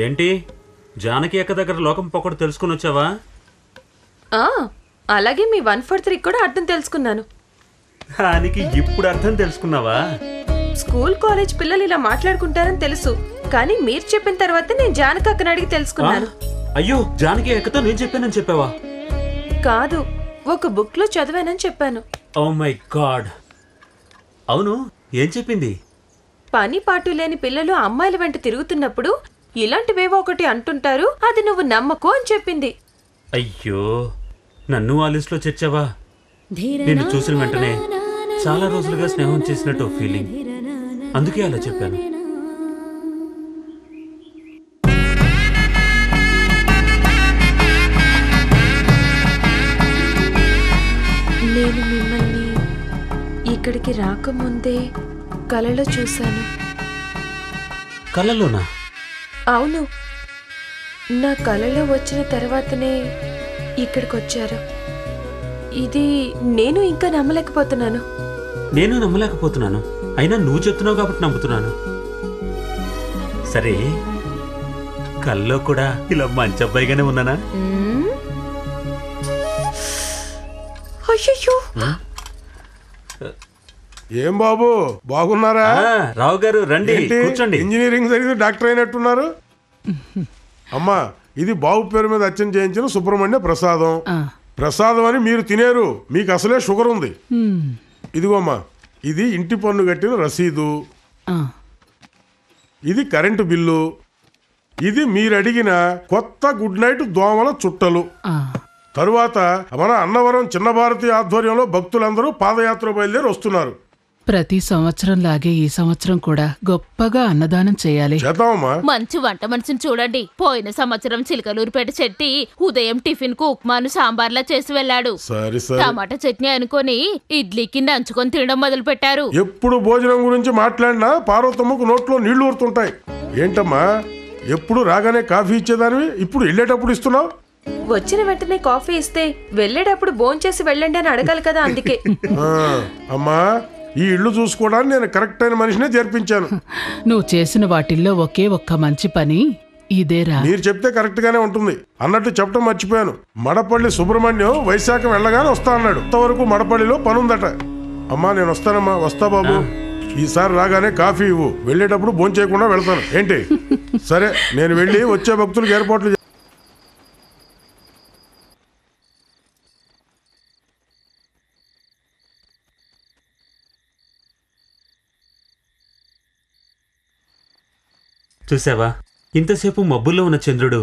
ఏంటి జానకి అక్క దగ్గర లోకం పొక్కడు తెలుసుకుని వచ్చావా? అలాగే మీ 143 కూడా అర్థం తెలుసుకున్నాను. దానికి ఇప్పుడు అర్థం తెలుసుకున్నావా? స్కూల్ కాలేజ్ పిల్లలు ఇలా మాట్లాడుకుంటారని తెలుసు, కానీ మీరు చెప్పిన తర్వాత నేను జానకి అక్కని అడిగి తెలుసుకున్నాను. అయ్యో, జానకి అక్కతో నేను చెప్పానని చెప్పావా? కాదు, ఒక బుక్ లో చదివానని చెప్పాను. Oh my god. అవును, ఏం చెప్పింది? పని పాటు లేని పిల్లలు అమ్మాయిల వెంట తిరుగుతున్నప్పుడు ఇలాంటివేవో ఒకటి అంటుంటారు, అది నువ్వు నమ్మకు అని చెప్పింది. అయ్యో, నన్ను ఆ లిస్ట్ లో చేర్చావా? నిన్ను చూసిన వెంటనే చాలా రోజులుగా స్నేహం చేసినట్టు ఫీలింగ్, అందుకే అలా చెప్పాను. నేను మిమ్మల్ని ఇక్కడికి రాకముందే కలలో చూశాను. కలలోనా? అవును, నా కలలో వచ్చిన తర్వాతనే ఇక్కడికి వచ్చారు. ఇది నేను ఇంకా నమ్మలేకపోతున్నాను. నేను నమ్మలేకపోతున్నాను, అయినా నువ్వు చెప్తున్నావు కాబట్టి నమ్ముతున్నాను. సరే, కల్లో కూడా ఇలా మంచి అబ్బాయిగానే ఉన్నానా? అయ్యో, ఏం బాబు, బాగున్నారా? రావు గారు రండి, కూర్చోండి. ఇంజనీరింగ్ చదివి డాక్టర్ అయినట్టున్నారు. అమ్మా, ఇది బాబు పేరు మీద అర్చన చేయించిన సుబ్రహ్మణ్య ప్రసాదం. ప్రసాదం అని మీరు తినేరు, మీకు అసలే షుగర్ ఉంది. ఇదిగోమ్మా, ఇది ఇంటి పన్ను కట్టిన రసీదు, ఇది కరెంటు బిల్లు, ఇది మీరు అడిగిన కొత్త గుడ్ నైట్ దోమల చుట్టలు. తరువాత మన అన్నవరం చిన్న భారతి ఆధ్వర్యంలో భక్తులందరూ పాదయాత్ర బయలుదేరి వస్తున్నారు. ప్రతి సంవత్సరం లాగే ఈ సంవత్సరం కూడా గొప్పగా అన్నదానం చేయాలి. చేద్దామమ్మా. మంచి వంట మనిషిని చూడండి. పోయిన సంవత్సరం చిలకలూరుపేట చెట్టి ఉదయం టిఫిన్ కు ఉప్మాను సాంబార్లా చేసి వెళ్ళాడు. టమాటా చట్నీ అనుకొని ఇడ్లీకి నంచుకొని తినడం మొదలు పెట్టారు. ఎప్పుడు భోజనం గురించి మాట్లాడినా పార్వతమ్మకు నోట్లో నీళ్లు ఊరుతుంటాయి. ఏంటమ్మా, ఎప్పుడు రాగానే కాఫీ ఇచ్చేదానివి, ఇప్పుడు వెళ్ళేటప్పుడు ఇస్తున్నావు? వచ్చిన వెంటనే కాఫీ ఇస్తే వెళ్ళేటప్పుడు భోంచేసి వెళ్ళండి అని అడగాలి కదా, అందుకే. అమ్మా, ఈ ఇల్లు చూసుకోవడానికి నేను కరెక్ట్ అయిన మనిషినే చేర్పించాను. నువ్వు చేసిన వాటిల్లో ఒకే ఒక్క మంచి పని ఇదేరా. మీరు చెప్తే కరెక్ట్ గానే ఉంటుంది. అన్నట్టు చెప్పడం మర్చిపోయాను, మడపల్లి సుబ్రహ్మణ్యం వైశాఖ వెళ్ళగానే వస్తా అన్నాడు. అంతవరకు మడపల్లిలో పనుందట. అమ్మా, నేను వస్తానమ్మా. వస్తా బాబు. ఈసారి రాగానే కాఫీ ఇవ్వు, వెళ్ళేటప్పుడు భోంచేయకుండా వెళ్తాను. ఏంటి? సరే, నేను వెళ్ళి వచ్చే భక్తులకు ఏర్పాట్లు. చూసావా, ఇంతసేపు మబ్బుల్లో ఉన్న చంద్రుడు